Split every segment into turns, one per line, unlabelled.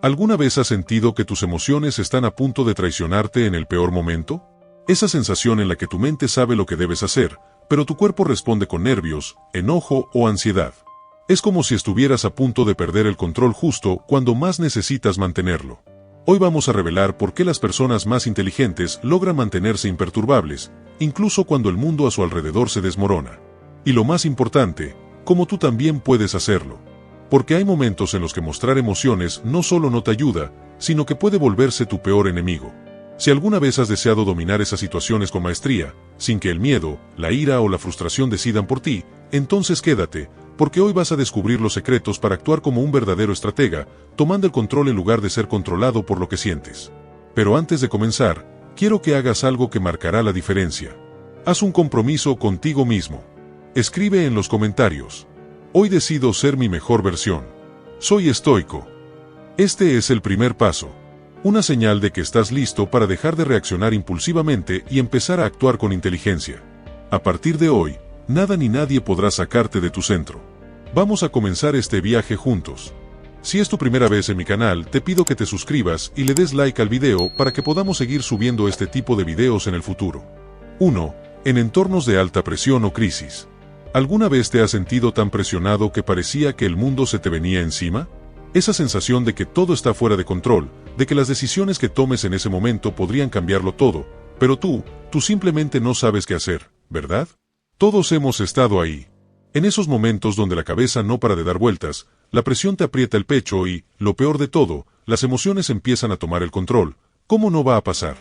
¿Alguna vez has sentido que tus emociones están a punto de traicionarte en el peor momento? Esa sensación en la que tu mente sabe lo que debes hacer, pero tu cuerpo responde con nervios, enojo o ansiedad. Es como si estuvieras a punto de perder el control justo cuando más necesitas mantenerlo. Hoy vamos a revelar por qué las personas más inteligentes logran mantenerse imperturbables, incluso cuando el mundo a su alrededor se desmorona. Y lo más importante, cómo tú también puedes hacerlo. Porque hay momentos en los que mostrar emociones no solo no te ayuda, sino que puede volverse tu peor enemigo. Si alguna vez has deseado dominar esas situaciones con maestría, sin que el miedo, la ira o la frustración decidan por ti, entonces quédate, porque hoy vas a descubrir los secretos para actuar como un verdadero estratega, tomando el control en lugar de ser controlado por lo que sientes. Pero antes de comenzar, quiero que hagas algo que marcará la diferencia. Haz un compromiso contigo mismo. Escribe en los comentarios: hoy decido ser mi mejor versión. Soy estoico. Este es el primer paso. Una señal de que estás listo para dejar de reaccionar impulsivamente y empezar a actuar con inteligencia. A partir de hoy, nada ni nadie podrá sacarte de tu centro. Vamos a comenzar este viaje juntos. Si es tu primera vez en mi canal, te pido que te suscribas y le des like al video para que podamos seguir subiendo este tipo de videos en el futuro. 1. En entornos de alta presión o crisis. ¿Alguna vez te has sentido tan presionado que parecía que el mundo se te venía encima? Esa sensación de que todo está fuera de control, de que las decisiones que tomes en ese momento podrían cambiarlo todo, pero tú simplemente no sabes qué hacer, ¿verdad? Todos hemos estado ahí. En esos momentos donde la cabeza no para de dar vueltas, la presión te aprieta el pecho y, lo peor de todo, las emociones empiezan a tomar el control. ¿Cómo no va a pasar?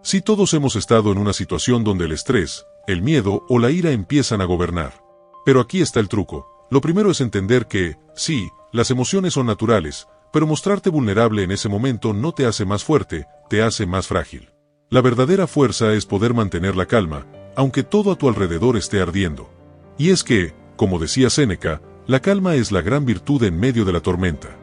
Sí, todos hemos estado en una situación donde el estrés, el miedo o la ira empiezan a gobernar. Pero aquí está el truco. Lo primero es entender que, sí, las emociones son naturales, pero mostrarte vulnerable en ese momento no te hace más fuerte, te hace más frágil. La verdadera fuerza es poder mantener la calma, aunque todo a tu alrededor esté ardiendo. Y es que, como decía Séneca, la calma es la gran virtud en medio de la tormenta.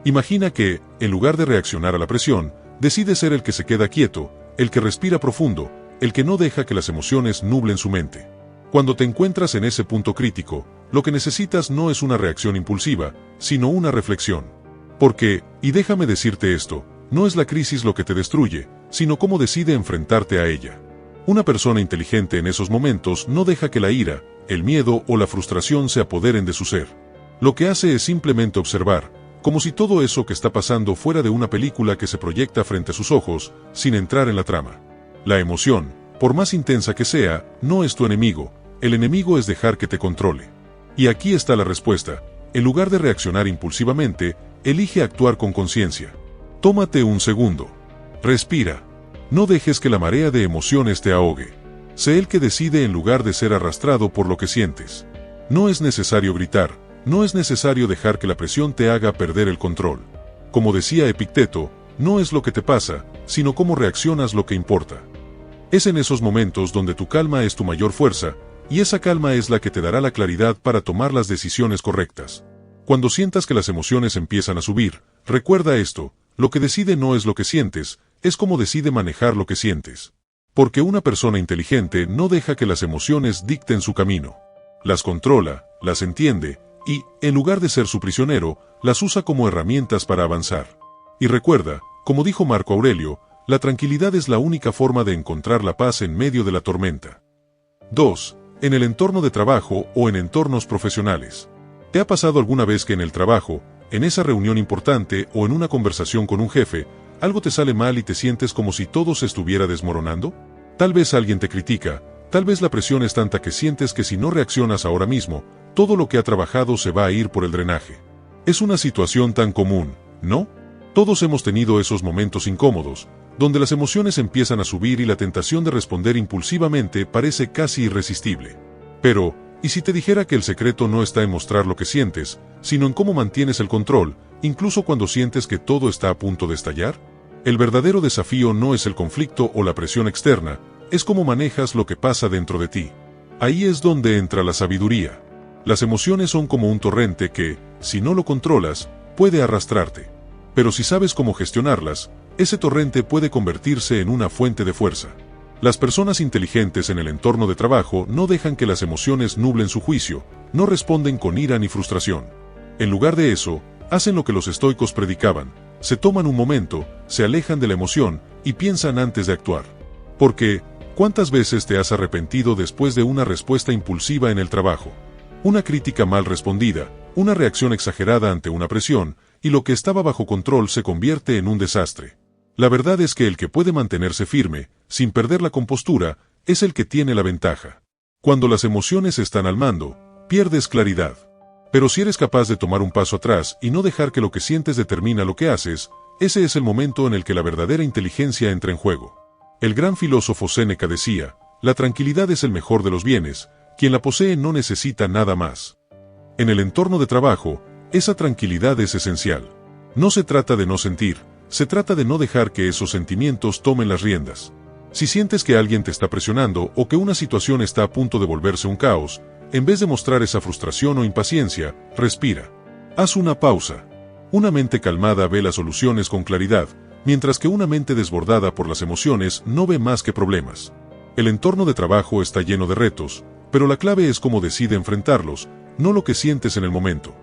Imagina que, en lugar de reaccionar a la presión, decides ser el que se queda quieto, el que respira profundo, el que no deja que las emociones nublen su mente. Cuando te encuentras en ese punto crítico, lo que necesitas no es una reacción impulsiva, sino una reflexión. Porque, y déjame decirte esto, no es la crisis lo que te destruye, sino cómo decide enfrentarte a ella. Una persona inteligente en esos momentos no deja que la ira, el miedo o la frustración se apoderen de su ser. Lo que hace es simplemente observar, como si todo eso que está pasando fuera de una película que se proyecta frente a sus ojos, sin entrar en la trama. La emoción, por más intensa que sea, no es tu enemigo. El enemigo es dejar que te controle. Y aquí está la respuesta. En lugar de reaccionar impulsivamente, elige actuar con conciencia. Tómate un segundo. Respira. No dejes que la marea de emociones te ahogue. Sé el que decide en lugar de ser arrastrado por lo que sientes. No es necesario gritar, no es necesario dejar que la presión te haga perder el control. Como decía Epicteto, no es lo que te pasa, sino cómo reaccionas lo que importa. Es en esos momentos donde tu calma es tu mayor fuerza, y esa calma es la que te dará la claridad para tomar las decisiones correctas. Cuando sientas que las emociones empiezan a subir, recuerda esto: lo que decide no es lo que sientes, es cómo decide manejar lo que sientes. Porque una persona inteligente no deja que las emociones dicten su camino. Las controla, las entiende, y, en lugar de ser su prisionero, las usa como herramientas para avanzar. Y recuerda, como dijo Marco Aurelio, la tranquilidad es la única forma de encontrar la paz en medio de la tormenta. 2. En el entorno de trabajo o en entornos profesionales. ¿Te ha pasado alguna vez que en el trabajo, en esa reunión importante o en una conversación con un jefe, algo te sale mal y te sientes como si todo se estuviera desmoronando? Tal vez alguien te critica, tal vez la presión es tanta que sientes que si no reaccionas ahora mismo, todo lo que ha trabajado se va a ir por el drenaje. Es una situación tan común, ¿no? Todos hemos tenido esos momentos incómodos, donde las emociones empiezan a subir y la tentación de responder impulsivamente parece casi irresistible. Pero, ¿y si te dijera que el secreto no está en mostrar lo que sientes, sino en cómo mantienes el control, incluso cuando sientes que todo está a punto de estallar? El verdadero desafío no es el conflicto o la presión externa, es cómo manejas lo que pasa dentro de ti. Ahí es donde entra la sabiduría. Las emociones son como un torrente que, si no lo controlas, puede arrastrarte. Pero si sabes cómo gestionarlas, ese torrente puede convertirse en una fuente de fuerza. Las personas inteligentes en el entorno de trabajo no dejan que las emociones nublen su juicio, no responden con ira ni frustración. En lugar de eso, hacen lo que los estoicos predicaban: Se toman un momento, se alejan de la emoción y piensan antes de actuar. Porque, ¿cuántas veces te has arrepentido después de una respuesta impulsiva en el trabajo? Una crítica mal respondida, una reacción exagerada ante una presión, y lo que estaba bajo control se convierte en un desastre. La verdad es que el que puede mantenerse firme, sin perder la compostura, es el que tiene la ventaja. Cuando las emociones están al mando, pierdes claridad. Pero si eres capaz de tomar un paso atrás y no dejar que lo que sientes determina lo que haces, ese es el momento en el que la verdadera inteligencia entra en juego. El gran filósofo Séneca decía, la tranquilidad es el mejor de los bienes, quien la posee no necesita nada más. En el entorno de trabajo, esa tranquilidad es esencial. No se trata de no sentir, se trata de no dejar que esos sentimientos tomen las riendas. Si sientes que alguien te está presionando o que una situación está a punto de volverse un caos, en vez de mostrar esa frustración o impaciencia, respira. Haz una pausa. Una mente calmada ve las soluciones con claridad, mientras que una mente desbordada por las emociones no ve más que problemas. El entorno de trabajo está lleno de retos, pero la clave es cómo decide enfrentarlos, no lo que sientes en el momento.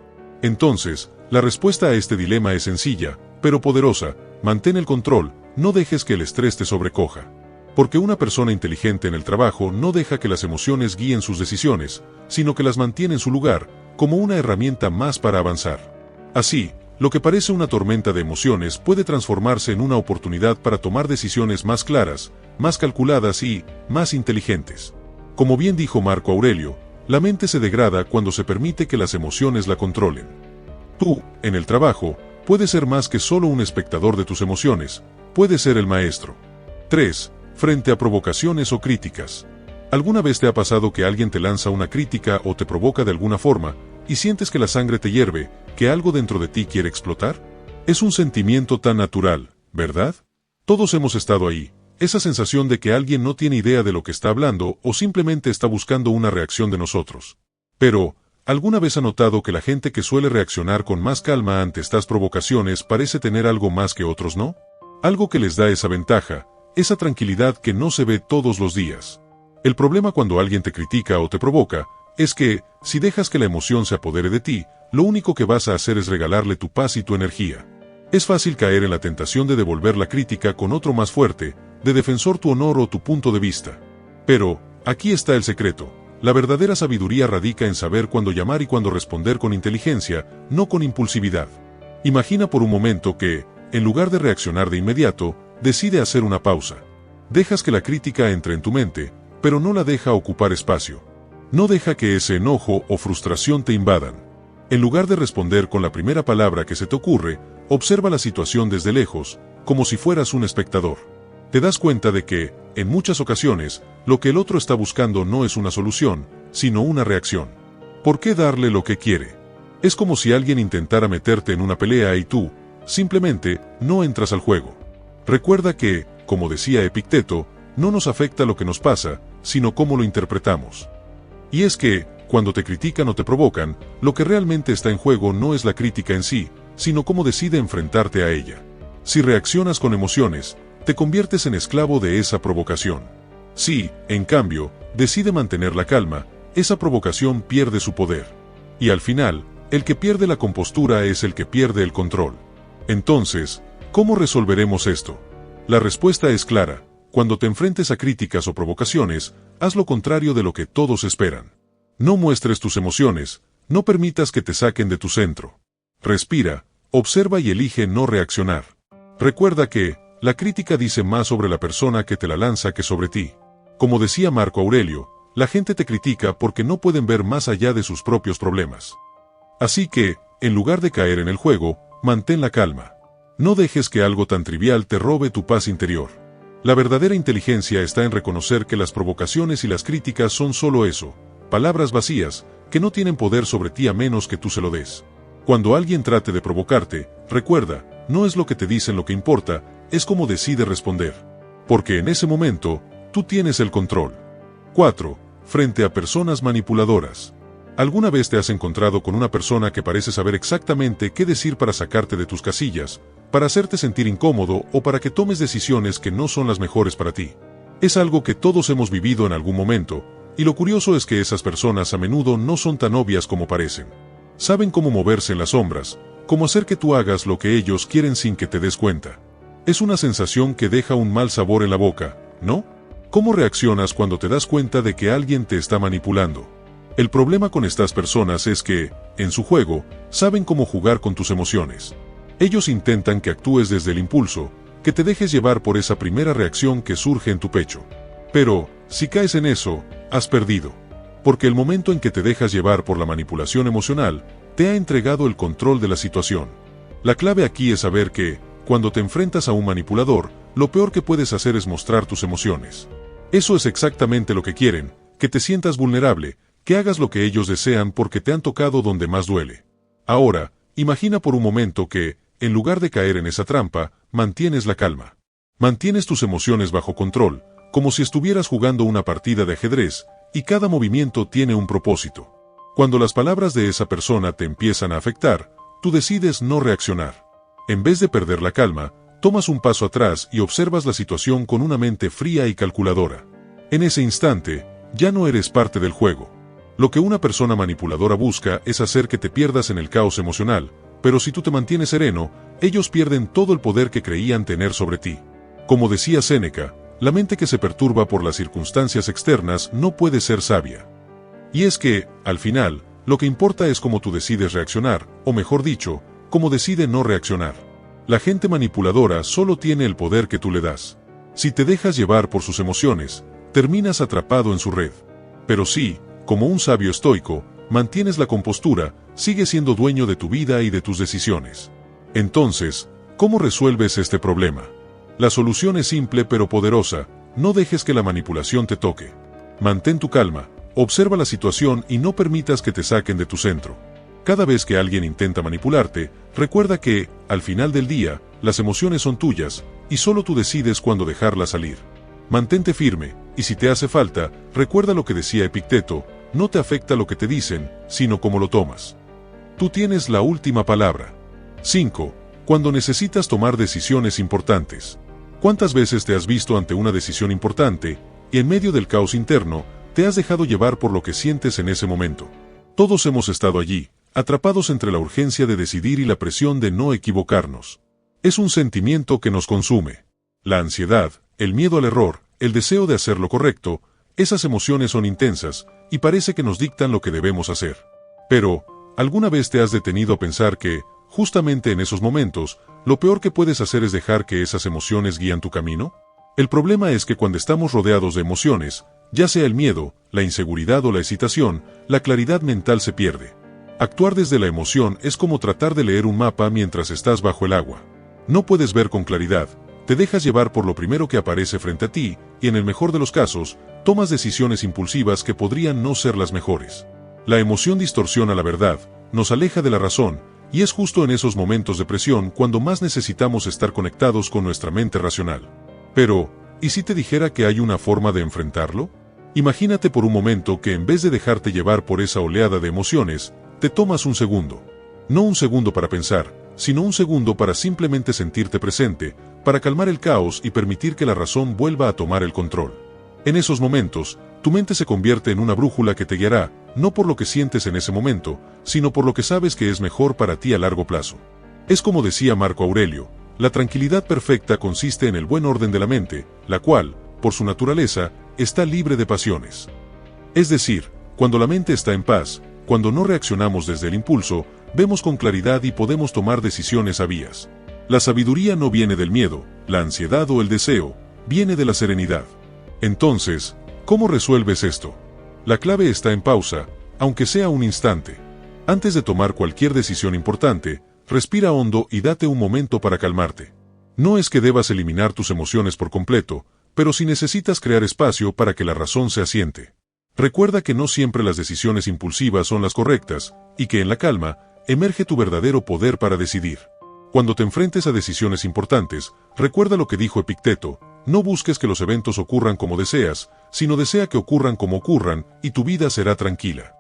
Entonces, la respuesta a este dilema es sencilla, pero poderosa: mantén el control, no dejes que el estrés te sobrecoja. Porque una persona inteligente en el trabajo no deja que las emociones guíen sus decisiones, sino que las mantiene en su lugar, como una herramienta más para avanzar. Así, lo que parece una tormenta de emociones puede transformarse en una oportunidad para tomar decisiones más claras, más calculadas y más inteligentes. Como bien dijo Marco Aurelio, la mente se degrada cuando se permite que las emociones la controlen. Tú, en el trabajo, puedes ser más que solo un espectador de tus emociones, puedes ser el maestro. 3. Frente a provocaciones o críticas. ¿Alguna vez te ha pasado que alguien te lanza una crítica o te provoca de alguna forma, y sientes que la sangre te hierve, que algo dentro de ti quiere explotar? Es un sentimiento tan natural, ¿verdad? Todos hemos estado ahí, esa sensación de que alguien no tiene idea de lo que está hablando o simplemente está buscando una reacción de nosotros. Pero, ¿alguna vez ha notado que la gente que suele reaccionar con más calma ante estas provocaciones parece tener algo más que otros, no? Algo que les da esa ventaja, esa tranquilidad que no se ve todos los días. El problema cuando alguien te critica o te provoca, es que, si dejas que la emoción se apodere de ti, lo único que vas a hacer es regalarle tu paz y tu energía. Es fácil caer en la tentación de devolver la crítica con otro más fuerte, de defensor tu honor o tu punto de vista. Pero, aquí está el secreto. La verdadera sabiduría radica en saber cuándo llamar y cuándo responder con inteligencia, no con impulsividad. Imagina por un momento que, en lugar de reaccionar de inmediato, decide hacer una pausa. Dejas que la crítica entre en tu mente, pero no la deja ocupar espacio. No deja que ese enojo o frustración te invadan. En lugar de responder con la primera palabra que se te ocurre, observa la situación desde lejos, como si fueras un espectador. Te das cuenta de que, en muchas ocasiones, lo que el otro está buscando no es una solución, sino una reacción. ¿Por qué darle lo que quiere? Es como si alguien intentara meterte en una pelea y tú, simplemente, no entras al juego. Recuerda que, como decía Epicteto, no nos afecta lo que nos pasa, sino cómo lo interpretamos. Y es que, cuando te critican o te provocan, lo que realmente está en juego no es la crítica en sí, sino cómo decide enfrentarte a ella. Si reaccionas con emociones, te conviertes en esclavo de esa provocación. Si, en cambio, decide mantener la calma, esa provocación pierde su poder. Y al final, el que pierde la compostura es el que pierde el control. Entonces, ¿cómo resolveremos esto? La respuesta es clara: cuando te enfrentes a críticas o provocaciones, haz lo contrario de lo que todos esperan. No muestres tus emociones, no permitas que te saquen de tu centro. Respira, observa y elige no reaccionar. Recuerda que, la crítica dice más sobre la persona que te la lanza que sobre ti. Como decía Marco Aurelio, la gente te critica porque no pueden ver más allá de sus propios problemas. Así que, en lugar de caer en el juego, mantén la calma. No dejes que algo tan trivial te robe tu paz interior. La verdadera inteligencia está en reconocer que las provocaciones y las críticas son solo eso, palabras vacías, que no tienen poder sobre ti a menos que tú se lo des. Cuando alguien trate de provocarte, recuerda, no es lo que te dicen lo que importa, es cómo decide responder. Porque en ese momento, tú tienes el control. 4. Frente a personas manipuladoras. ¿Alguna vez te has encontrado con una persona que parece saber exactamente qué decir para sacarte de tus casillas, para hacerte sentir incómodo o para que tomes decisiones que no son las mejores para ti? Es algo que todos hemos vivido en algún momento, y lo curioso es que esas personas a menudo no son tan obvias como parecen. Saben cómo moverse en las sombras, como hacer que tú hagas lo que ellos quieren sin que te des cuenta. Es una sensación que deja un mal sabor en la boca, ¿no? ¿Cómo reaccionas cuando te das cuenta de que alguien te está manipulando? El problema con estas personas es que, en su juego, saben cómo jugar con tus emociones. Ellos intentan que actúes desde el impulso, que te dejes llevar por esa primera reacción que surge en tu pecho. Pero, si caes en eso, has perdido. Porque el momento en que te dejas llevar por la manipulación emocional, te ha entregado el control de la situación. La clave aquí es saber que, cuando te enfrentas a un manipulador, lo peor que puedes hacer es mostrar tus emociones. Eso es exactamente lo que quieren, que te sientas vulnerable, que hagas lo que ellos desean porque te han tocado donde más duele. Ahora, imagina por un momento que, en lugar de caer en esa trampa, mantienes la calma. Mantienes tus emociones bajo control, como si estuvieras jugando una partida de ajedrez, y cada movimiento tiene un propósito. Cuando las palabras de esa persona te empiezan a afectar, tú decides no reaccionar. En vez de perder la calma, tomas un paso atrás y observas la situación con una mente fría y calculadora. En ese instante, ya no eres parte del juego. Lo que una persona manipuladora busca es hacer que te pierdas en el caos emocional, pero si tú te mantienes sereno, ellos pierden todo el poder que creían tener sobre ti. Como decía Séneca, la mente que se perturba por las circunstancias externas no puede ser sabia. Y es que, al final, lo que importa es cómo tú decides reaccionar, o mejor dicho, cómo decide no reaccionar. La gente manipuladora solo tiene el poder que tú le das. Si te dejas llevar por sus emociones, terminas atrapado en su red. Pero si, como un sabio estoico, mantienes la compostura, sigues siendo dueño de tu vida y de tus decisiones. Entonces, ¿cómo resuelves este problema? La solución es simple pero poderosa: no dejes que la manipulación te toque. Mantén tu calma, observa la situación y no permitas que te saquen de tu centro. Cada vez que alguien intenta manipularte, recuerda que, al final del día, las emociones son tuyas, y solo tú decides cuándo dejarlas salir. Mantente firme, y si te hace falta, recuerda lo que decía Epicteto: no te afecta lo que te dicen, sino cómo lo tomas. Tú tienes la última palabra. 5. Cuando necesitas tomar decisiones importantes. ¿Cuántas veces te has visto ante una decisión importante, y en medio del caos interno, te has dejado llevar por lo que sientes en ese momento? Todos hemos estado allí, atrapados entre la urgencia de decidir y la presión de no equivocarnos. Es un sentimiento que nos consume. La ansiedad, el miedo al error, el deseo de hacer lo correcto, esas emociones son intensas, y parece que nos dictan lo que debemos hacer. Pero, ¿alguna vez te has detenido a pensar que, justamente en esos momentos, lo peor que puedes hacer es dejar que esas emociones guíen tu camino? El problema es que cuando estamos rodeados de emociones, ya sea el miedo, la inseguridad o la excitación, la claridad mental se pierde. Actuar desde la emoción es como tratar de leer un mapa mientras estás bajo el agua. No puedes ver con claridad, te dejas llevar por lo primero que aparece frente a ti, y en el mejor de los casos, tomas decisiones impulsivas que podrían no ser las mejores. La emoción distorsiona la verdad, nos aleja de la razón, y es justo en esos momentos de presión cuando más necesitamos estar conectados con nuestra mente racional. Pero, ¿y si te dijera que hay una forma de enfrentarlo? Imagínate por un momento que en vez de dejarte llevar por esa oleada de emociones, te tomas un segundo. No un segundo para pensar, sino un segundo para simplemente sentirte presente, para calmar el caos y permitir que la razón vuelva a tomar el control. En esos momentos, tu mente se convierte en una brújula que te guiará, no por lo que sientes en ese momento, sino por lo que sabes que es mejor para ti a largo plazo. Es como decía Marco Aurelio: la tranquilidad perfecta consiste en el buen orden de la mente, la cual, por su naturaleza, está libre de pasiones. Es decir, cuando la mente está en paz, cuando no reaccionamos desde el impulso, vemos con claridad y podemos tomar decisiones sabias. La sabiduría no viene del miedo, la ansiedad o el deseo, viene de la serenidad. Entonces, ¿cómo resuelves esto? La clave está en pausa, aunque sea un instante. Antes de tomar cualquier decisión importante, respira hondo y date un momento para calmarte. No es que debas eliminar tus emociones por completo, pero sí necesitas crear espacio para que la razón se asiente. Recuerda que no siempre las decisiones impulsivas son las correctas, y que en la calma, emerge tu verdadero poder para decidir. Cuando te enfrentes a decisiones importantes, recuerda lo que dijo Epicteto: no busques que los eventos ocurran como deseas, sino desea que ocurran como ocurran, y tu vida será tranquila.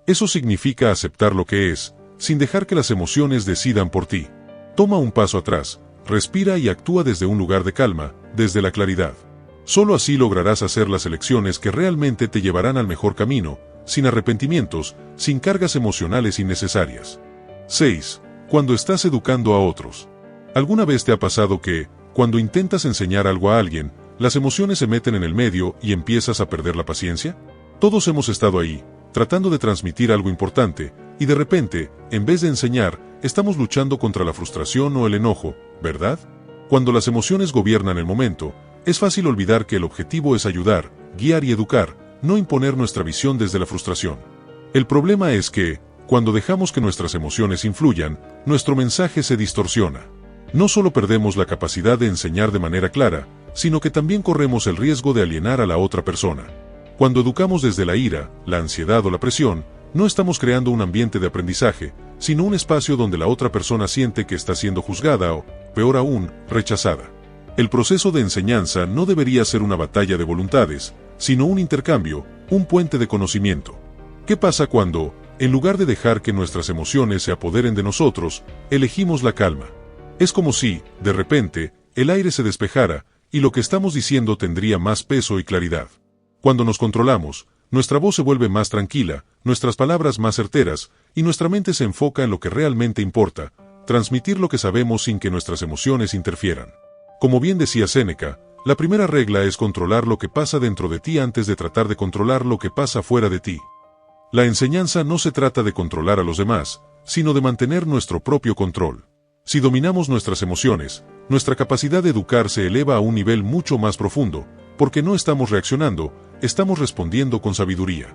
Eso significa aceptar lo que es, sin dejar que las emociones decidan por ti. Toma un paso atrás, respira y actúa desde un lugar de calma, desde la claridad. Solo así lograrás hacer las elecciones que realmente te llevarán al mejor camino, sin arrepentimientos, sin cargas emocionales innecesarias. 6. Cuando estás educando a otros. ¿Alguna vez te ha pasado que, cuando intentas enseñar algo a alguien, las emociones se meten en el medio y empiezas a perder la paciencia? Todos hemos estado ahí, tratando de transmitir algo importante, y de repente, en vez de enseñar, estamos luchando contra la frustración o el enojo, ¿verdad? Cuando las emociones gobiernan el momento, es fácil olvidar que el objetivo es ayudar, guiar y educar, no imponer nuestra visión desde la frustración. El problema es que, cuando dejamos que nuestras emociones influyan, nuestro mensaje se distorsiona. No solo perdemos la capacidad de enseñar de manera clara, sino que también corremos el riesgo de alienar a la otra persona. Cuando educamos desde la ira, la ansiedad o la presión, no estamos creando un ambiente de aprendizaje, sino un espacio donde la otra persona siente que está siendo juzgada o, peor aún, rechazada. El proceso de enseñanza no debería ser una batalla de voluntades, sino un intercambio, un puente de conocimiento. ¿Qué pasa cuando, en lugar de dejar que nuestras emociones se apoderen de nosotros, elegimos la calma? Es como si, de repente, el aire se despejara, y lo que estamos diciendo tendría más peso y claridad. Cuando nos controlamos, nuestra voz se vuelve más tranquila, nuestras palabras más certeras, y nuestra mente se enfoca en lo que realmente importa, transmitir lo que sabemos sin que nuestras emociones interfieran. Como bien decía Séneca, la primera regla es controlar lo que pasa dentro de ti antes de tratar de controlar lo que pasa fuera de ti. La enseñanza no se trata de controlar a los demás, sino de mantener nuestro propio control. Si dominamos nuestras emociones, nuestra capacidad de educar se eleva a un nivel mucho más profundo, porque no estamos reaccionando, estamos respondiendo con sabiduría.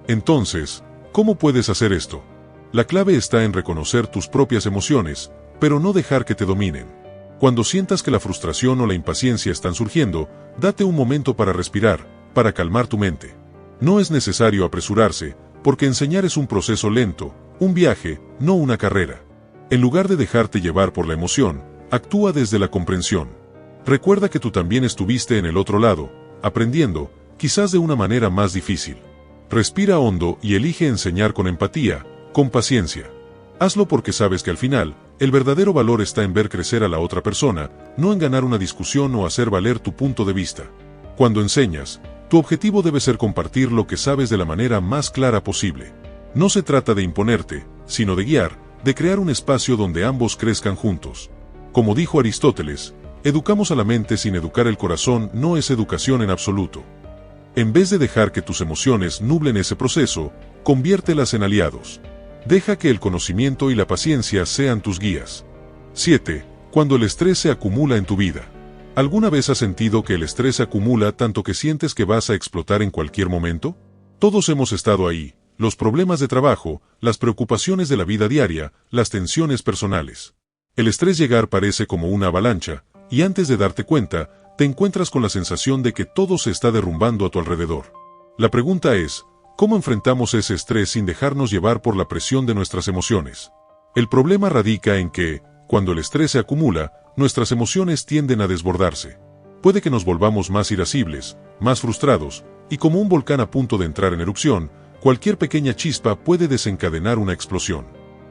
Entonces, ¿cómo puedes hacer esto? La clave está en reconocer tus propias emociones, pero no dejar que te dominen. Cuando sientas que la frustración o la impaciencia están surgiendo, date un momento para respirar, para calmar tu mente. No es necesario apresurarse, porque enseñar es un proceso lento, un viaje, no una carrera. En lugar de dejarte llevar por la emoción, actúa desde la comprensión. Recuerda que tú también estuviste en el otro lado, aprendiendo, quizás de una manera más difícil. Respira hondo y elige enseñar con empatía, con paciencia. Hazlo porque sabes que al final, el verdadero valor está en ver crecer a la otra persona, no en ganar una discusión o hacer valer tu punto de vista. Cuando enseñas, tu objetivo debe ser compartir lo que sabes de la manera más clara posible. No se trata de imponerte, sino de guiar, de crear un espacio donde ambos crezcan juntos. Como dijo Aristóteles, educamos a la mente sin educar el corazón no es educación en absoluto. En vez de dejar que tus emociones nublen ese proceso, conviértelas en aliados. Deja que el conocimiento y la paciencia sean tus guías. 7. Cuando el estrés se acumula en tu vida. ¿Alguna vez has sentido que el estrés se acumula tanto que sientes que vas a explotar en cualquier momento? Todos hemos estado ahí, los problemas de trabajo, las preocupaciones de la vida diaria, las tensiones personales. El estrés llegar parece como una avalancha, y antes de darte cuenta, te encuentras con la sensación de que todo se está derrumbando a tu alrededor. La pregunta es, ¿cómo enfrentamos ese estrés sin dejarnos llevar por la presión de nuestras emociones? El problema radica en que, cuando el estrés se acumula, nuestras emociones tienden a desbordarse. Puede que nos volvamos más irascibles, más frustrados, y como un volcán a punto de entrar en erupción, cualquier pequeña chispa puede desencadenar una explosión.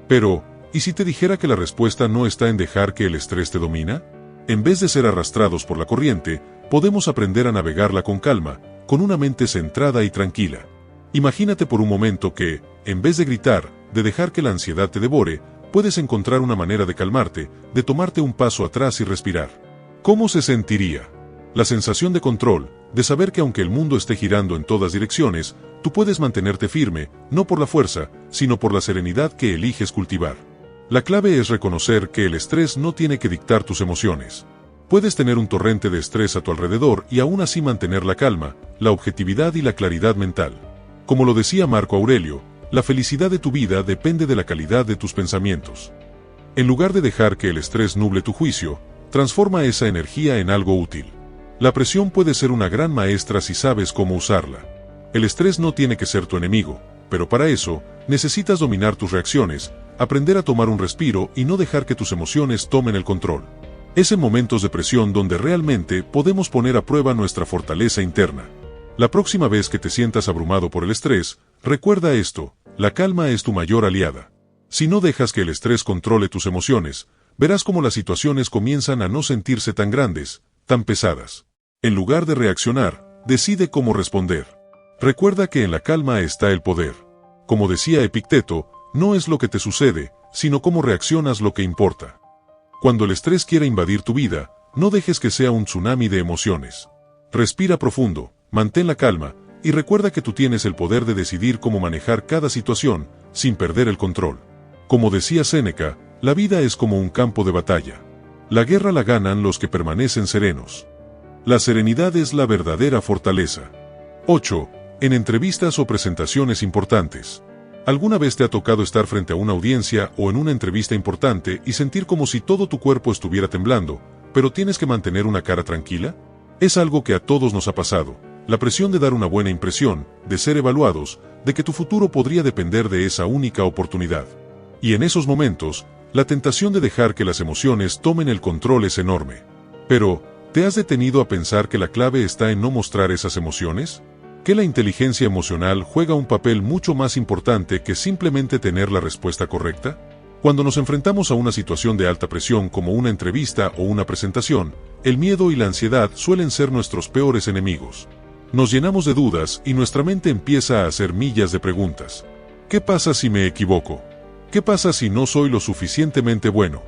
Pero, ¿y si te dijera que la respuesta no está en dejar que el estrés te domina? En vez de ser arrastrados por la corriente, podemos aprender a navegarla con calma, con una mente centrada y tranquila. Imagínate por un momento que, en vez de gritar, de dejar que la ansiedad te devore, puedes encontrar una manera de calmarte, de tomarte un paso atrás y respirar. ¿Cómo se sentiría? La sensación de control, de saber que aunque el mundo esté girando en todas direcciones, tú puedes mantenerte firme, no por la fuerza, sino por la serenidad que eliges cultivar. La clave es reconocer que el estrés no tiene que dictar tus emociones. Puedes tener un torrente de estrés a tu alrededor y aún así mantener la calma, la objetividad y la claridad mental. Como lo decía Marco Aurelio, la felicidad de tu vida depende de la calidad de tus pensamientos. En lugar de dejar que el estrés nuble tu juicio, transforma esa energía en algo útil. La presión puede ser una gran maestra si sabes cómo usarla. El estrés no tiene que ser tu enemigo, pero para eso, necesitas dominar tus reacciones, aprender a tomar un respiro y no dejar que tus emociones tomen el control. Es en momentos de presión donde realmente podemos poner a prueba nuestra fortaleza interna. La próxima vez que te sientas abrumado por el estrés, recuerda esto: la calma es tu mayor aliada. Si no dejas que el estrés controle tus emociones, verás cómo las situaciones comienzan a no sentirse tan grandes, tan pesadas. En lugar de reaccionar, decide cómo responder. Recuerda que en la calma está el poder. Como decía Epicteto, no es lo que te sucede, sino cómo reaccionas lo que importa. Cuando el estrés quiera invadir tu vida, no dejes que sea un tsunami de emociones. Respira profundo, mantén la calma, y recuerda que tú tienes el poder de decidir cómo manejar cada situación, sin perder el control. Como decía Séneca, la vida es como un campo de batalla. La guerra la ganan los que permanecen serenos. La serenidad es la verdadera fortaleza. 8. En entrevistas o presentaciones importantes. ¿Alguna vez te ha tocado estar frente a una audiencia o en una entrevista importante y sentir como si todo tu cuerpo estuviera temblando, pero tienes que mantener una cara tranquila? Es algo que a todos nos ha pasado. La presión de dar una buena impresión, de ser evaluados, de que tu futuro podría depender de esa única oportunidad. Y en esos momentos, la tentación de dejar que las emociones tomen el control es enorme. Pero, ¿te has detenido a pensar que la clave está en no mostrar esas emociones? ¿Que la inteligencia emocional juega un papel mucho más importante que simplemente tener la respuesta correcta? Cuando nos enfrentamos a una situación de alta presión como una entrevista o una presentación, el miedo y la ansiedad suelen ser nuestros peores enemigos. Nos llenamos de dudas y nuestra mente empieza a hacer millas de preguntas. ¿Qué pasa si me equivoco? ¿Qué pasa si no soy lo suficientemente bueno?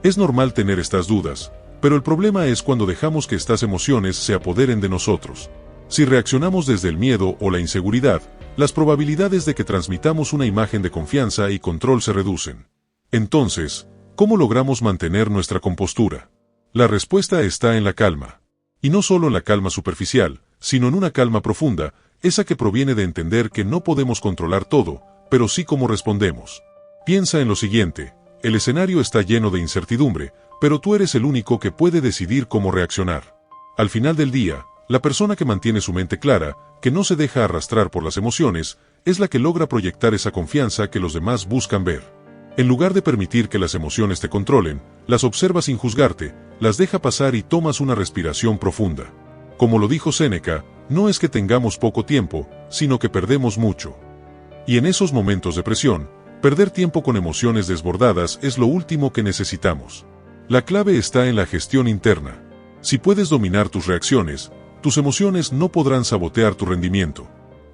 Es normal tener estas dudas, pero el problema es cuando dejamos que estas emociones se apoderen de nosotros. Si reaccionamos desde el miedo o la inseguridad, las probabilidades de que transmitamos una imagen de confianza y control se reducen. Entonces, ¿cómo logramos mantener nuestra compostura? La respuesta está en la calma. Y no solo en la calma superficial, sino en una calma profunda, esa que proviene de entender que no podemos controlar todo, pero sí cómo respondemos. Piensa en lo siguiente: el escenario está lleno de incertidumbre, pero tú eres el único que puede decidir cómo reaccionar. Al final del día, la persona que mantiene su mente clara, que no se deja arrastrar por las emociones, es la que logra proyectar esa confianza que los demás buscan ver. En lugar de permitir que las emociones te controlen, las observa sin juzgarte, las deja pasar y tomas una respiración profunda. Como lo dijo Séneca, no es que tengamos poco tiempo, sino que perdemos mucho. Y en esos momentos de presión, perder tiempo con emociones desbordadas es lo último que necesitamos. La clave está en la gestión interna. Si puedes dominar tus reacciones, tus emociones no podrán sabotear tu rendimiento.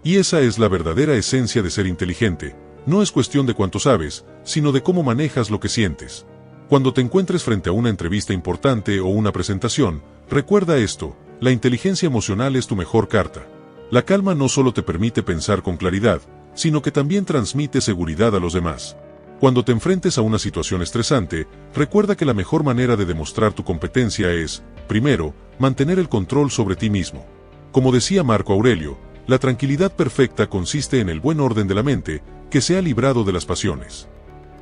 Y esa es la verdadera esencia de ser inteligente. No es cuestión de cuánto sabes, sino de cómo manejas lo que sientes. Cuando te encuentres frente a una entrevista importante o una presentación, recuerda esto: la inteligencia emocional es tu mejor carta. La calma no solo te permite pensar con claridad, sino que también transmite seguridad a los demás. Cuando te enfrentes a una situación estresante, recuerda que la mejor manera de demostrar tu competencia es, primero, mantener el control sobre ti mismo. Como decía Marco Aurelio, la tranquilidad perfecta consiste en el buen orden de la mente, que se ha librado de las pasiones.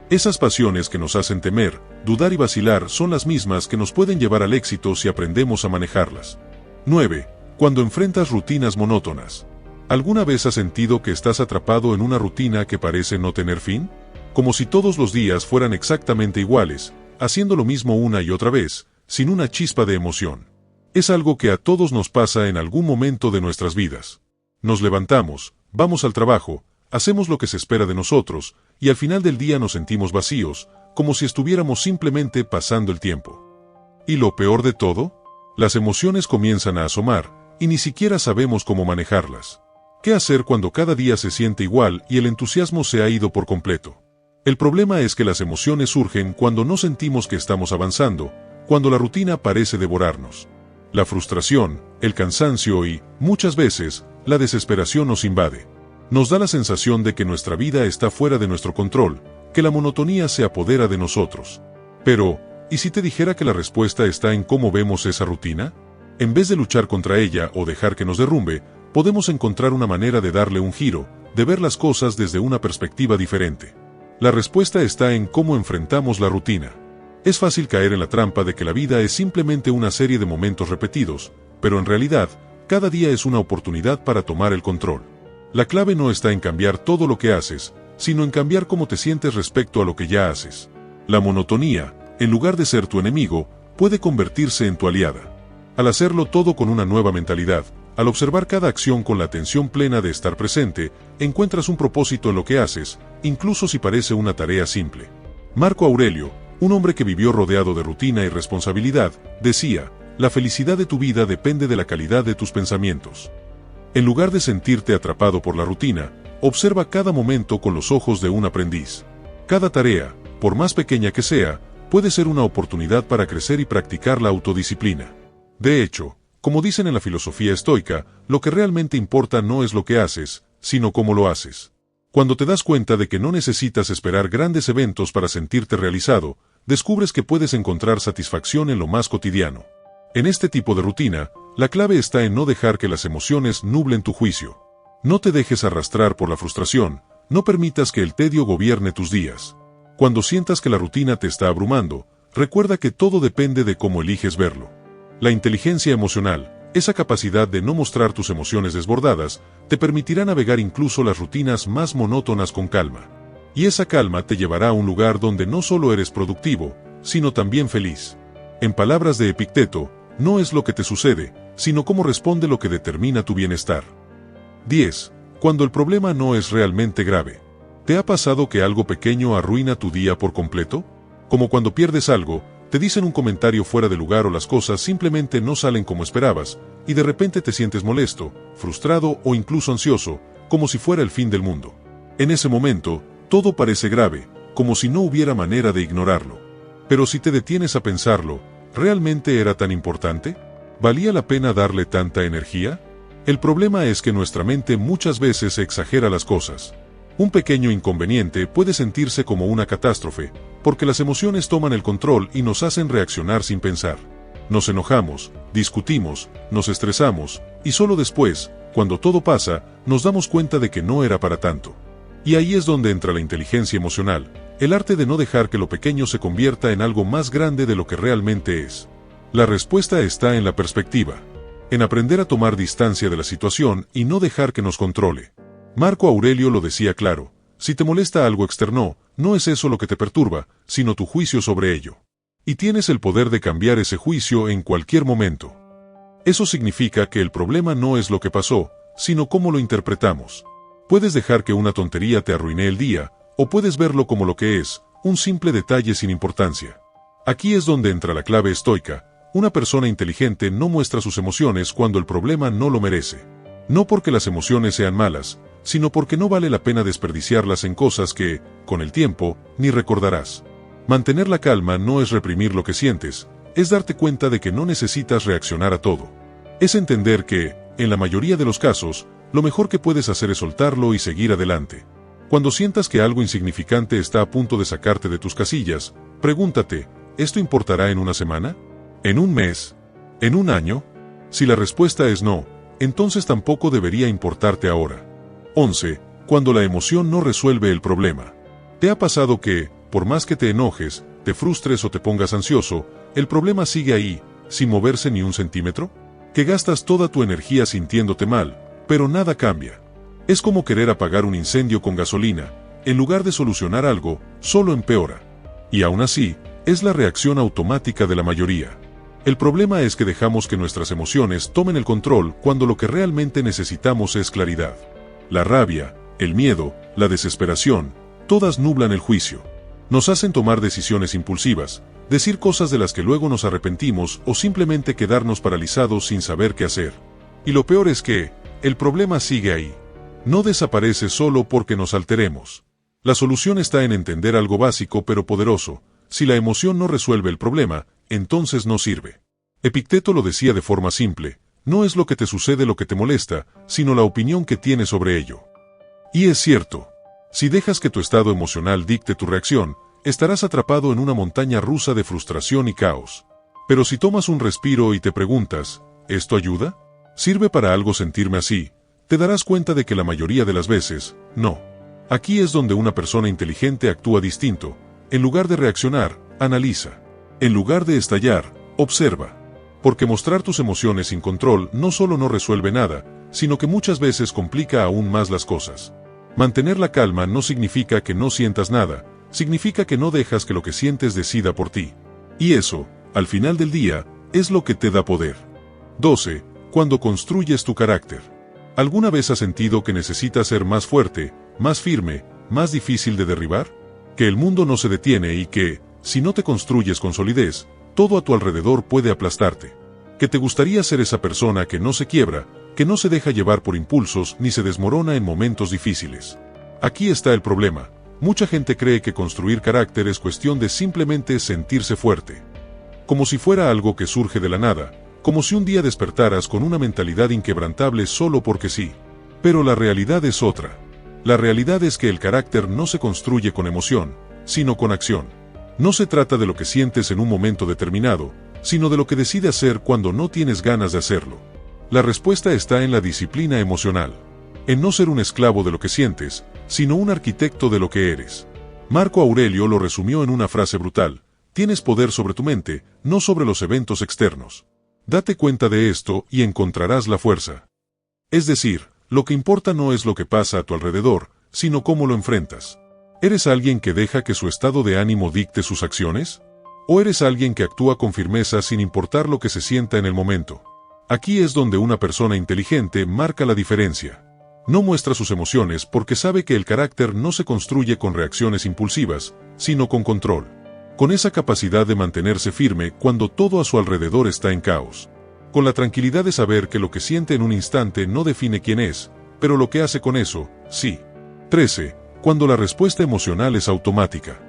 Esas pasiones que nos hacen temer, dudar y vacilar son las mismas que nos pueden llevar al éxito si aprendemos a manejarlas. 9. Cuando enfrentas rutinas monótonas. ¿Alguna vez has sentido que estás atrapado en una rutina que parece no tener fin? Como si todos los días fueran exactamente iguales, haciendo lo mismo una y otra vez, sin una chispa de emoción. Es algo que a todos nos pasa en algún momento de nuestras vidas. Nos levantamos, vamos al trabajo, hacemos lo que se espera de nosotros, y al final del día nos sentimos vacíos, como si estuviéramos simplemente pasando el tiempo. ¿Y lo peor de todo? Las emociones comienzan a asomar, y ni siquiera sabemos cómo manejarlas. ¿Qué hacer cuando cada día se siente igual y el entusiasmo se ha ido por completo? El problema es que las emociones surgen cuando no sentimos que estamos avanzando, cuando la rutina parece devorarnos. La frustración, el cansancio y, muchas veces, la desesperación nos invade. Nos da la sensación de que nuestra vida está fuera de nuestro control, que la monotonía se apodera de nosotros. Pero, ¿y si te dijera que la respuesta está en cómo vemos esa rutina? En vez de luchar contra ella o dejar que nos derrumbe, podemos encontrar una manera de darle un giro, de ver las cosas desde una perspectiva diferente. La respuesta está en cómo enfrentamos la rutina. Es fácil caer en la trampa de que la vida es simplemente una serie de momentos repetidos, pero en realidad, cada día es una oportunidad para tomar el control. La clave no está en cambiar todo lo que haces, sino en cambiar cómo te sientes respecto a lo que ya haces. La monotonía, en lugar de ser tu enemigo, puede convertirse en tu aliada. Al hacerlo todo con una nueva mentalidad, al observar cada acción con la atención plena de estar presente, encuentras un propósito en lo que haces, incluso si parece una tarea simple. Marco Aurelio, un hombre que vivió rodeado de rutina y responsabilidad, decía: la felicidad de tu vida depende de la calidad de tus pensamientos. En lugar de sentirte atrapado por la rutina, observa cada momento con los ojos de un aprendiz. Cada tarea, por más pequeña que sea, puede ser una oportunidad para crecer y practicar la autodisciplina. De hecho, como dicen en la filosofía estoica, lo que realmente importa no es lo que haces, sino cómo lo haces. Cuando te das cuenta de que no necesitas esperar grandes eventos para sentirte realizado, descubres que puedes encontrar satisfacción en lo más cotidiano. En este tipo de rutina, la clave está en no dejar que las emociones nublen tu juicio. No te dejes arrastrar por la frustración, no permitas que el tedio gobierne tus días. Cuando sientas que la rutina te está abrumando, recuerda que todo depende de cómo eliges verlo. La inteligencia emocional, esa capacidad de no mostrar tus emociones desbordadas, te permitirá navegar incluso las rutinas más monótonas con calma. Y esa calma te llevará a un lugar donde no solo eres productivo, sino también feliz. En palabras de Epicteto, no es lo que te sucede, sino cómo responde lo que determina tu bienestar. 10. Cuando el problema no es realmente grave. ¿Te ha pasado que algo pequeño arruina tu día por completo? Como cuando pierdes algo, te dicen un comentario fuera de lugar o las cosas simplemente no salen como esperabas, y de repente te sientes molesto, frustrado o incluso ansioso, como si fuera el fin del mundo. En ese momento, todo parece grave, como si no hubiera manera de ignorarlo. Pero si te detienes a pensarlo, ¿realmente era tan importante? ¿Valía la pena darle tanta energía? El problema es que nuestra mente muchas veces exagera las cosas. Un pequeño inconveniente puede sentirse como una catástrofe, porque las emociones toman el control y nos hacen reaccionar sin pensar. Nos enojamos, discutimos, nos estresamos, y solo después, cuando todo pasa, nos damos cuenta de que no era para tanto. Y ahí es donde entra la inteligencia emocional, el arte de no dejar que lo pequeño se convierta en algo más grande de lo que realmente es. La respuesta está en la perspectiva, en aprender a tomar distancia de la situación y no dejar que nos controle. Marco Aurelio lo decía claro: si te molesta algo externo, no es eso lo que te perturba, sino tu juicio sobre ello. Y tienes el poder de cambiar ese juicio en cualquier momento. Eso significa que el problema no es lo que pasó, sino cómo lo interpretamos. Puedes dejar que una tontería te arruine el día, o puedes verlo como lo que es, un simple detalle sin importancia. Aquí es donde entra la clave estoica. Una persona inteligente no muestra sus emociones cuando el problema no lo merece. No porque las emociones sean malas, sino porque no vale la pena desperdiciarlas en cosas que, con el tiempo, ni recordarás. Mantener la calma no es reprimir lo que sientes, es darte cuenta de que no necesitas reaccionar a todo. Es entender que, en la mayoría de los casos, lo mejor que puedes hacer es soltarlo y seguir adelante. Cuando sientas que algo insignificante está a punto de sacarte de tus casillas, pregúntate: ¿esto importará en una semana? ¿En un mes? ¿En un año? Si la respuesta es no, entonces tampoco debería importarte ahora. 11. Cuando la emoción no resuelve el problema. ¿Te ha pasado que, por más que te enojes, te frustres o te pongas ansioso, el problema sigue ahí, sin moverse ni un centímetro? ¿Que gastas toda tu energía sintiéndote mal, pero nada cambia? Es como querer apagar un incendio con gasolina, en lugar de solucionar algo, solo empeora. Y aún así, es la reacción automática de la mayoría. El problema es que dejamos que nuestras emociones tomen el control cuando lo que realmente necesitamos es claridad. La rabia, el miedo, la desesperación, todas nublan el juicio. Nos hacen tomar decisiones impulsivas, decir cosas de las que luego nos arrepentimos o simplemente quedarnos paralizados sin saber qué hacer. Y lo peor es que, el problema sigue ahí. No desaparece solo porque nos alteremos. La solución está en entender algo básico pero poderoso: si la emoción no resuelve el problema, entonces no sirve. Epicteto lo decía de forma simple: no es lo que te sucede lo que te molesta, sino la opinión que tienes sobre ello. Y es cierto. Si dejas que tu estado emocional dicte tu reacción, estarás atrapado en una montaña rusa de frustración y caos. Pero si tomas un respiro y te preguntas: ¿esto ayuda? ¿Sirve para algo sentirme así?, te darás cuenta de que la mayoría de las veces, no. Aquí es donde una persona inteligente actúa distinto. En lugar de reaccionar, analiza. En lugar de estallar, observa. Porque mostrar tus emociones sin control no solo no resuelve nada, sino que muchas veces complica aún más las cosas. Mantener la calma no significa que no sientas nada, significa que no dejas que lo que sientes decida por ti. Y eso, al final del día, es lo que te da poder. 12. Cuando construyes tu carácter. ¿Alguna vez has sentido que necesitas ser más fuerte, más firme, más difícil de derribar? Que el mundo no se detiene y que, si no te construyes con solidez, todo a tu alrededor puede aplastarte. Que te gustaría ser esa persona que no se quiebra, que no se deja llevar por impulsos ni se desmorona en momentos difíciles. Aquí está el problema: Mucha gente cree que construir carácter es cuestión de simplemente sentirse fuerte. Como si fuera algo que surge de la nada, como si un día despertaras con una mentalidad inquebrantable solo porque sí. Pero la realidad es otra. La realidad es que el carácter no se construye con emoción, sino con acción. No se trata de lo que sientes en un momento determinado, sino de lo que decides hacer cuando no tienes ganas de hacerlo. La respuesta está en la disciplina emocional. En no ser un esclavo de lo que sientes, sino un arquitecto de lo que eres. Marco Aurelio lo resumió en una frase brutal: tienes poder sobre tu mente, no sobre los eventos externos. Date cuenta de esto y encontrarás la fuerza. Es decir, lo que importa no es lo que pasa a tu alrededor, sino cómo lo enfrentas. ¿Eres alguien que deja que su estado de ánimo dicte sus acciones? ¿O eres alguien que actúa con firmeza sin importar lo que se sienta en el momento? Aquí es donde una persona inteligente marca la diferencia. No muestra sus emociones porque sabe que el carácter no se construye con reacciones impulsivas, sino con control. Con esa capacidad de mantenerse firme cuando todo a su alrededor está en caos. Con la tranquilidad de saber que lo que siente en un instante no define quién es, pero lo que hace con eso, sí. 13. Cuando la respuesta emocional es automática.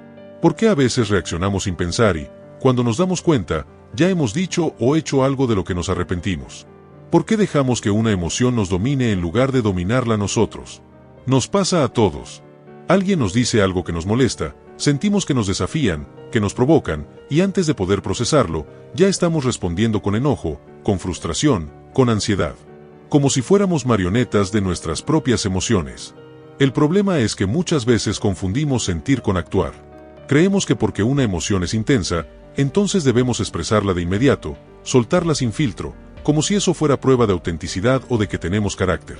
¿Por qué a veces reaccionamos sin pensar y, cuando nos damos cuenta, ya hemos dicho o hecho algo de lo que nos arrepentimos? ¿Por qué dejamos que una emoción nos domine en lugar de dominarla nosotros? Nos pasa a todos. Alguien nos dice algo que nos molesta, sentimos que nos desafían, que nos provocan, y antes de poder procesarlo, ya estamos respondiendo con enojo, con frustración, con ansiedad. Como si fuéramos marionetas de nuestras propias emociones. El problema es que muchas veces confundimos sentir con actuar. Creemos que porque una emoción es intensa, entonces debemos expresarla de inmediato, soltarla sin filtro, como si eso fuera prueba de autenticidad o de que tenemos carácter.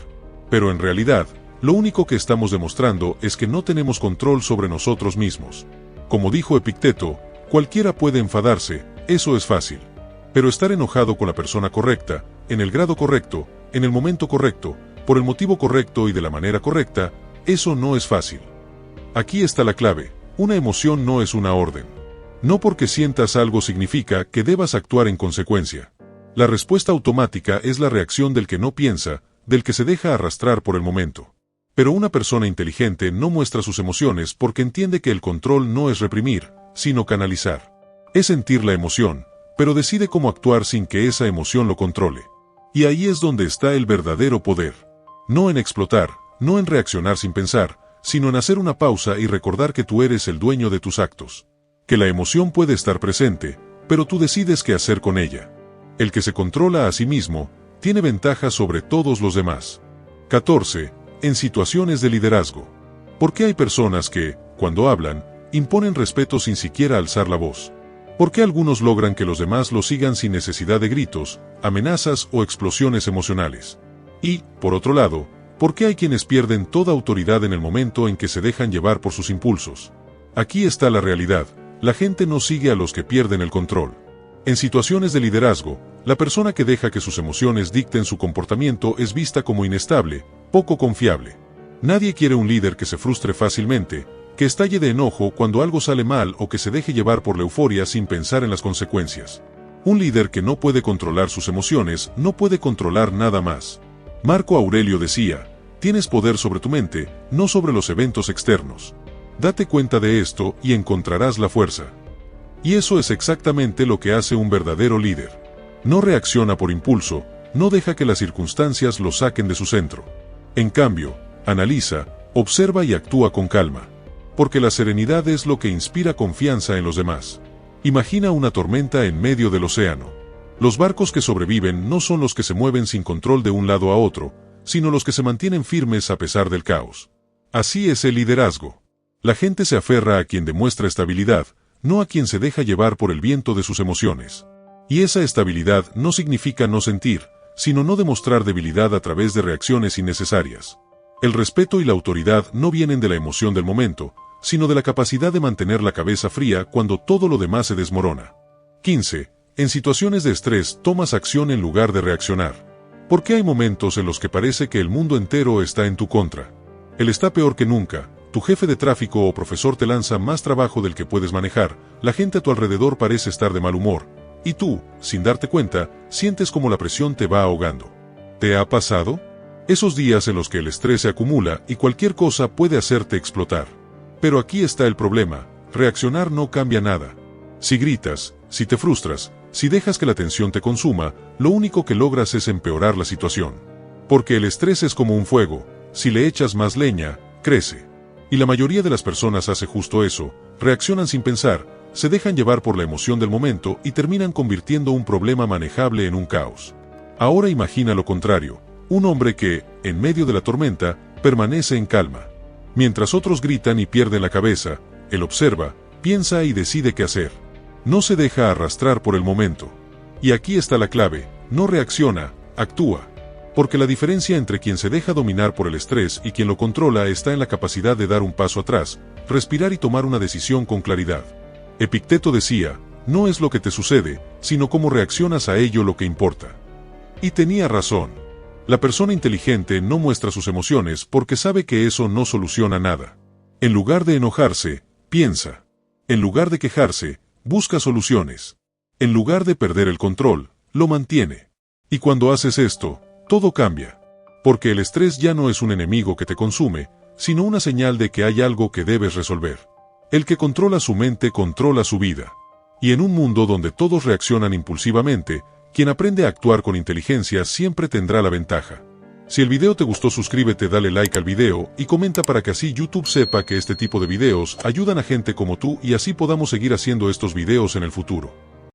Pero en realidad, lo único que estamos demostrando es que no tenemos control sobre nosotros mismos. Como dijo Epicteto, cualquiera puede enfadarse, eso es fácil. Pero estar enojado con la persona correcta, en el grado correcto, en el momento correcto, por el motivo correcto y de la manera correcta, eso no es fácil. Aquí está la clave: una emoción no es una orden. No porque sientas algo significa que debas actuar en consecuencia. La respuesta automática es la reacción del que no piensa, del que se deja arrastrar por el momento. Pero una persona inteligente no muestra sus emociones porque entiende que el control no es reprimir, sino canalizar. Es sentir la emoción, pero decide cómo actuar sin que esa emoción lo controle. Y ahí es donde está el verdadero poder. No en explotar, no en reaccionar sin pensar, sino en hacer una pausa y recordar que tú eres el dueño de tus actos. Que la emoción puede estar presente, pero tú decides qué hacer con ella. El que se controla a sí mismo, tiene ventaja sobre todos los demás. 14. En situaciones de liderazgo. ¿Por qué hay personas que, cuando hablan, imponen respeto sin siquiera alzar la voz? ¿Por qué algunos logran que los demás los sigan sin necesidad de gritos, amenazas o explosiones emocionales? Y, por otro lado, ¿por qué hay quienes pierden toda autoridad en el momento en que se dejan llevar por sus impulsos? Aquí está la realidad: la gente no sigue a los que pierden el control. En situaciones de liderazgo, la persona que deja que sus emociones dicten su comportamiento es vista como inestable, poco confiable. Nadie quiere un líder que se frustre fácilmente, que estalle de enojo cuando algo sale mal o que se deje llevar por la euforia sin pensar en las consecuencias. Un líder que no puede controlar sus emociones no puede controlar nada más. Marco Aurelio decía: tienes poder sobre tu mente, no sobre los eventos externos. Date cuenta de esto y encontrarás la fuerza. Y eso es exactamente lo que hace un verdadero líder. No reacciona por impulso, no deja que las circunstancias lo saquen de su centro. En cambio, analiza, observa y actúa con calma. Porque la serenidad es lo que inspira confianza en los demás. Imagina una tormenta en medio del océano. Los barcos que sobreviven no son los que se mueven sin control de un lado a otro, sino los que se mantienen firmes a pesar del caos. Así es el liderazgo. La gente se aferra a quien demuestra estabilidad, no a quien se deja llevar por el viento de sus emociones. Y esa estabilidad no significa no sentir, sino no demostrar debilidad a través de reacciones innecesarias. El respeto y la autoridad no vienen de la emoción del momento, sino de la capacidad de mantener la cabeza fría cuando todo lo demás se desmorona. 15. En situaciones de estrés tomas acción en lugar de reaccionar. ¿Por qué hay momentos en los que parece que el mundo entero está en tu contra? Él está peor que nunca. Tu jefe de tráfico o profesor te lanza más trabajo del que puedes manejar, la gente a tu alrededor parece estar de mal humor, y tú, sin darte cuenta, sientes como la presión te va ahogando. ¿Te ha pasado? Esos días en los que el estrés se acumula y cualquier cosa puede hacerte explotar. Pero aquí está el problema, reaccionar no cambia nada. Si gritas, si te frustras, si dejas que la tensión te consuma, lo único que logras es empeorar la situación. Porque el estrés es como un fuego, si le echas más leña, crece. Y la mayoría de las personas hace justo eso, reaccionan sin pensar, se dejan llevar por la emoción del momento y terminan convirtiendo un problema manejable en un caos. Ahora imagina lo contrario, un hombre que, en medio de la tormenta, permanece en calma. Mientras otros gritan y pierden la cabeza, él observa, piensa y decide qué hacer. No se deja arrastrar por el momento. Y aquí está la clave, no reacciona, actúa. Porque la diferencia entre quien se deja dominar por el estrés y quien lo controla está en la capacidad de dar un paso atrás, respirar y tomar una decisión con claridad. Epicteto decía, no es lo que te sucede, sino cómo reaccionas a ello lo que importa. Y tenía razón. La persona inteligente no muestra sus emociones porque sabe que eso no soluciona nada. En lugar de enojarse, piensa. En lugar de quejarse, busca soluciones. En lugar de perder el control, lo mantiene. Y cuando haces esto, todo cambia. Porque el estrés ya no es un enemigo que te consume, sino una señal de que hay algo que debes resolver. El que controla su mente controla su vida. Y en un mundo donde todos reaccionan impulsivamente, quien aprende a actuar con inteligencia siempre tendrá la ventaja. Si el video te gustó, suscríbete, dale like al video y comenta para que así YouTube sepa que este tipo de videos ayudan a gente como tú y así podamos seguir haciendo estos videos en el futuro.